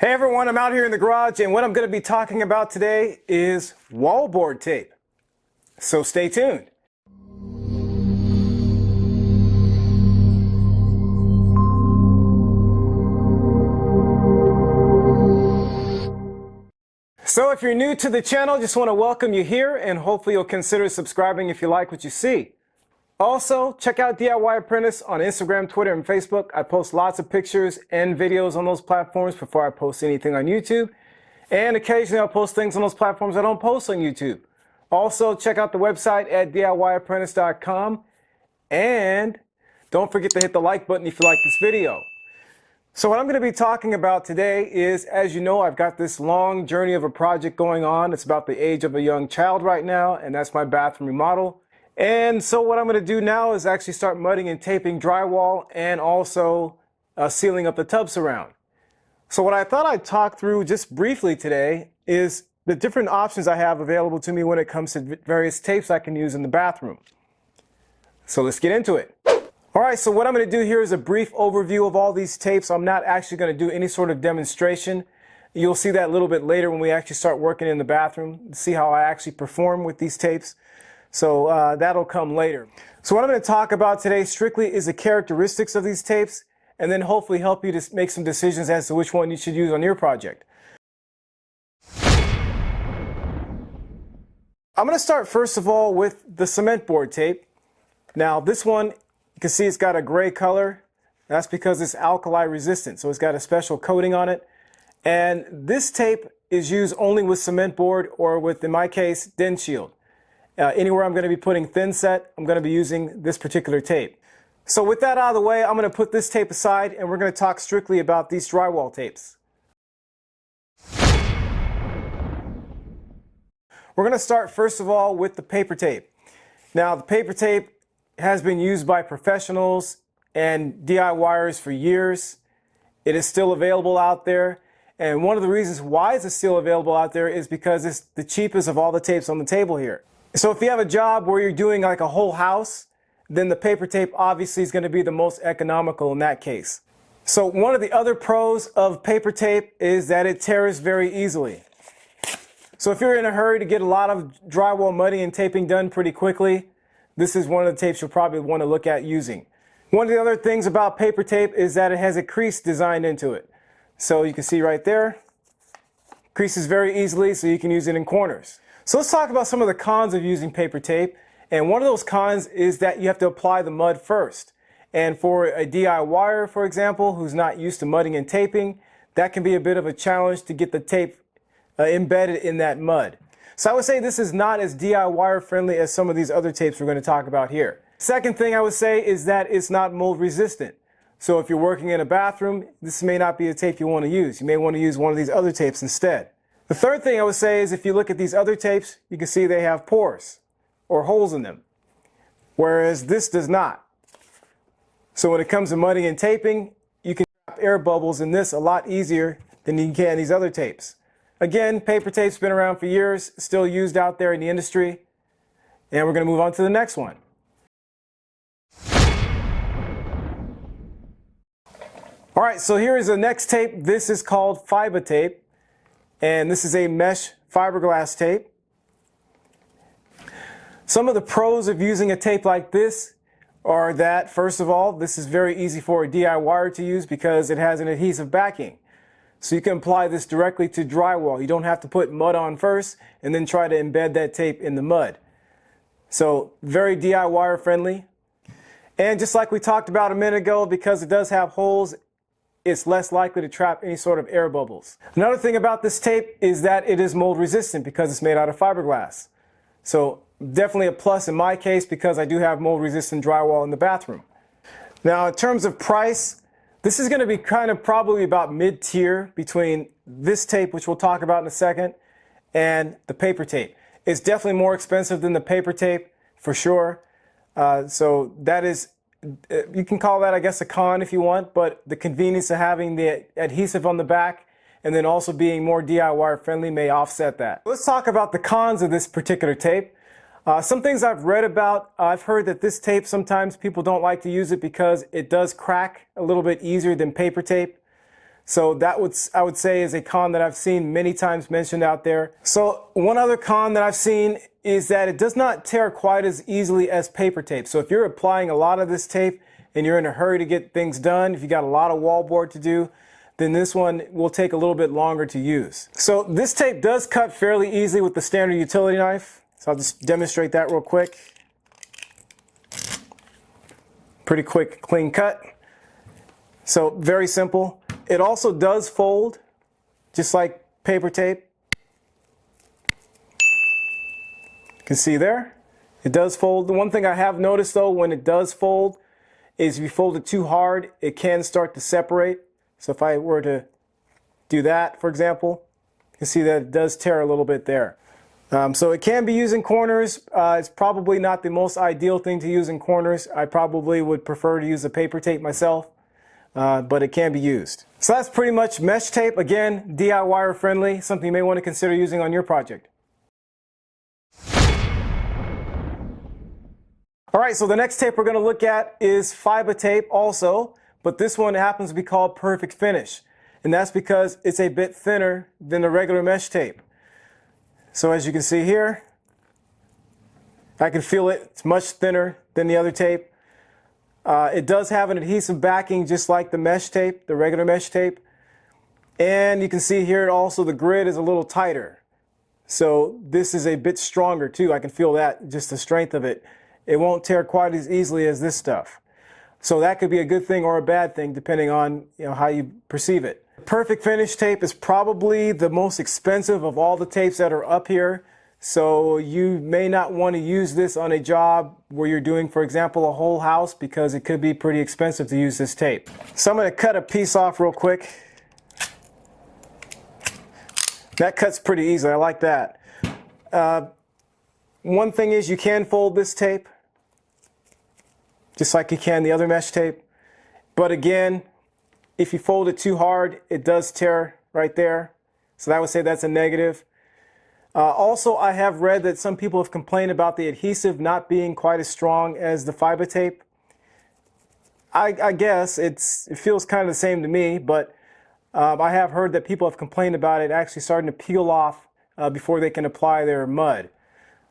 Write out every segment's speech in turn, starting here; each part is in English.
Hey everyone, I'm out here in the garage and what I'm going to be talking about today is wallboard tape. So stay tuned. So if you're new to the channel, just want to welcome you here and hopefully you'll consider subscribing if you like what you see. Also, check out DIY Apprentice on Instagram, Twitter, and Facebook. I post lots of pictures and videos on those platforms before I post anything on YouTube. And occasionally I'll post things on those platforms I don't post on YouTube. Also, check out the website at DIYapprentice.com. And don't forget to hit the like button if you like this video. So what I'm going to be talking about today is, as you know, I've got this long journey of a project going on. It's about the age of a young child right now, and that's my bathroom remodel. And so what I'm going to do now is actually start mudding and taping drywall and also sealing up the tub surround. So what I thought I'd talk through just briefly today is the different options I have available to me when it comes to various tapes I can use in the bathroom. So let's get into it. Alright, so what I'm going to do here is a brief overview of all these tapes. I'm not actually going to do any sort of demonstration. You'll see that a little bit later when we actually start working in the bathroom, see how I actually perform with these tapes. So that'll come later. So what I'm going to talk about today strictly is the characteristics of these tapes and then hopefully help you to make some decisions as to which one you should use on your project. I'm going to start first of all with the cement board tape. Now this one, you can see it's got a gray color. That's because it's alkali-resistant, so it's got a special coating on it. And this tape is used only with cement board or with, in my case, Den Shield. Anywhere I'm going to be putting thin set, I'm going to be using this particular tape. So with that out of the way, I'm going to put this tape aside and we're going to talk strictly about these drywall tapes. We're going to start first of all with the paper tape. Now the paper tape has been used by professionals and DIYers for years. It is still available out there. And one of the reasons why it's still available out there is because it's the cheapest of all the tapes on the table here. So if you have a job where you're doing like a whole house, then the paper tape obviously is going to be the most economical in that case. So one of the other pros of paper tape is that it tears very easily. So if you're in a hurry to get a lot of drywall mudding and taping done pretty quickly, this is one of the tapes you'll probably want to look at using. One of the other things about paper tape is that it has a crease designed into it. So you can see right there, creases very easily so you can use it in corners. So let's talk about some of the cons of using paper tape. And one of those cons is that you have to apply the mud first. And for a DIYer, for example, who's not used to mudding and taping, that can be a bit of a challenge to get the tape embedded in that mud. So I would say this is not as DIYer friendly as some of these other tapes we're going to talk about here. Second thing I would say is that it's not mold resistant. So if you're working in a bathroom, this may not be a tape you want to use. You may want to use one of these other tapes instead. The third thing I would say is if you look at these other tapes, you can see they have pores or holes in them, whereas this does not. So when it comes to mudding and taping, you can trap air bubbles in this a lot easier than you can these other tapes. Again, paper tape's been around for years, still used out there in the industry, and we're going to move on to the next one. All right, so here is the next tape. This is called Fiber tape. And this is a mesh fiberglass tape. Some of the pros of using a tape like this are that, first of all, this is very easy for a DIYer to use because it has an adhesive backing. So you can apply this directly to drywall. You don't have to put mud on first and then try to embed that tape in the mud. So very DIYer friendly. And just like we talked about a minute ago, because it does have holes, it's less likely to trap any sort of air bubbles. Another thing about this tape is that it is mold resistant because it's made out of fiberglass. So definitely a plus in my case because I do have mold resistant drywall in the bathroom. Now in terms of price, this is going to be kind of probably about mid-tier between this tape, which we'll talk about in a second, and the paper tape. It's definitely more expensive than the paper tape for sure. So that is, you can call that, I guess, a con if you want, but the convenience of having the adhesive on the back and then also being more DIY friendly may offset that. Let's talk about the cons of this particular tape. Some things I've read about, I've heard that this tape, sometimes people don't like to use it because it does crack a little bit easier than paper tape. So that I would say is a con that I've seen many times mentioned out there. So one other con that I've seen is that it does not tear quite as easily as paper tape. So if you're applying a lot of this tape and you're in a hurry to get things done, if you got a lot of wallboard to do, then this one will take a little bit longer to use. So this tape does cut fairly easily with the standard utility knife. So I'll just demonstrate that real quick. Pretty quick, clean cut. So very simple. It also does fold, just like paper tape. You can see there, it does fold. The one thing I have noticed though, when it does fold, is if you fold it too hard, it can start to separate. So if I were to do that, for example, you can see that it does tear a little bit there. So it can be used in corners. It's probably not the most ideal thing to use in corners. I probably would prefer to use the paper tape myself, but it can be used. So that's pretty much mesh tape. Again, DIY friendly, something you may want to consider using on your project. All right, so the next tape we're going to look at is fiber tape also, but this one happens to be called Perfect Finish. And that's because it's a bit thinner than the regular mesh tape. So as you can see here, I can feel it. It's much thinner than the other tape. It does have an adhesive backing just like the mesh tape, the regular mesh tape. And you can see here also the grid is a little tighter. So this is a bit stronger too. I can feel that, just the strength of it. It won't tear quite as easily as this stuff. So that could be a good thing or a bad thing depending on how you perceive it. Perfect Finish tape is probably the most expensive of all the tapes that are up here. So you may not want to use this on a job where you're doing, for example, a whole house, because it could be pretty expensive to use this tape. So I'm going to cut a piece off real quick. That cuts pretty easily. I like that. One thing is you can fold this tape just like you can the other mesh tape. But again, if you fold it too hard, it does tear right there. So I would say that's a negative. Also, I have read that some people have complained about the adhesive not being quite as strong as the fiber tape. I guess it feels kind of the same to me, but I have heard that people have complained about it actually starting to peel off before they can apply their mud.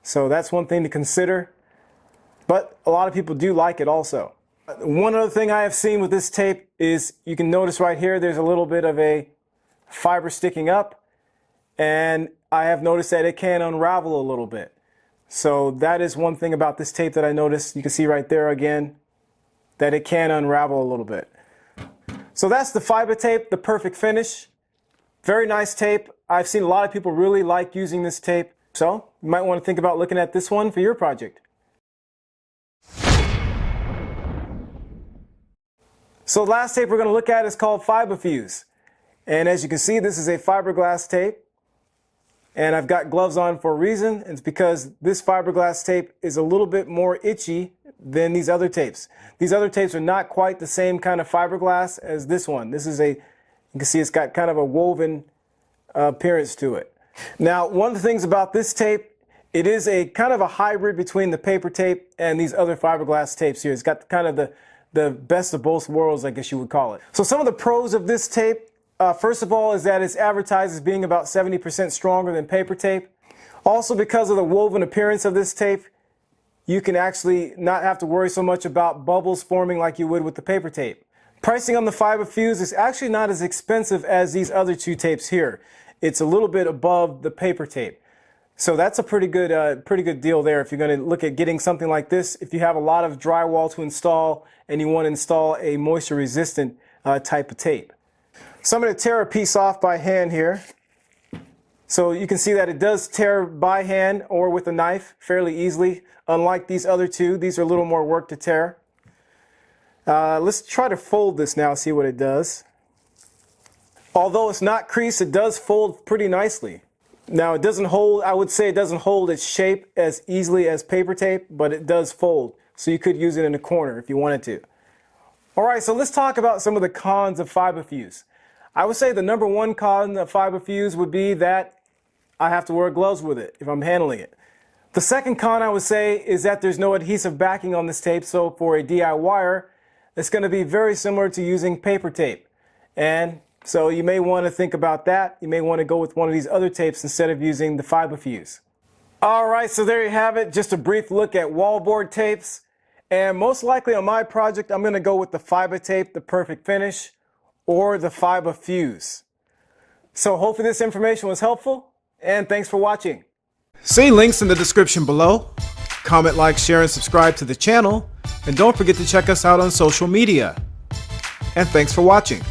So that's one thing to consider. But a lot of people do like it also. One other thing I have seen with this tape is you can notice right here there's a little bit of a fiber sticking up, and I have noticed that it can unravel a little bit. So that is one thing about this tape that I noticed. You can see right there again that it can unravel a little bit. So that's the fiber tape, the Perfect Finish. Very nice tape. I've seen a lot of people really like using this tape. So you might want to think about looking at this one for your project. So the last tape we're going to look at is called Fiberfuse. And as you can see, this is a fiberglass tape. And I've got gloves on for a reason. It's because this fiberglass tape is a little bit more itchy than these other tapes. These other tapes are not quite the same kind of fiberglass as this one. This is you can see it's got kind of a woven appearance to it. Now, one of the things about this tape, it is a kind of a hybrid between the paper tape and these other fiberglass tapes here. It's got kind of the best of both worlds, I guess you would call it. So some of the pros of this tape, first of all, is that it's advertised as being about 70% stronger than paper tape. Also, because of the woven appearance of this tape, you can actually not have to worry so much about bubbles forming like you would with the paper tape. Pricing on the Fiberfuse is actually not as expensive as these other two tapes here. It's a little bit above the paper tape. So that's a pretty good deal there if you're going to look at getting something like this. If you have a lot of drywall to install and you want to install a moisture resistant type of tape. So I'm going to tear a piece off by hand here. So you can see that it does tear by hand or with a knife fairly easily. Unlike these other two, these are a little more work to tear. Let's try to fold this now, see what it does. Although it's not creased, it does fold pretty nicely. Now it doesn't hold, I would say it doesn't hold its shape as easily as paper tape, but it does fold. So you could use it in a corner if you wanted to. Alright, so let's talk about some of the cons of Fiberfuse. I would say the number one con of Fiberfuse would be that I have to wear gloves with it if I'm handling it. The second con I would say is that there's no adhesive backing on this tape, so for a DIYer, it's going to be very similar to using paper tape. And So you may want to think about that. You may want to go with one of these other tapes instead of using the Fiberfuse. All right, so there you have it. Just a brief look at wallboard tapes. And most likely on my project, I'm going to go with the Fiber Tape, the Perfect Finish, or the Fiberfuse. So hopefully this information was helpful, and thanks for watching. See links in the description below. Comment, like, share, and subscribe to the channel. And don't forget to check us out on social media. And thanks for watching.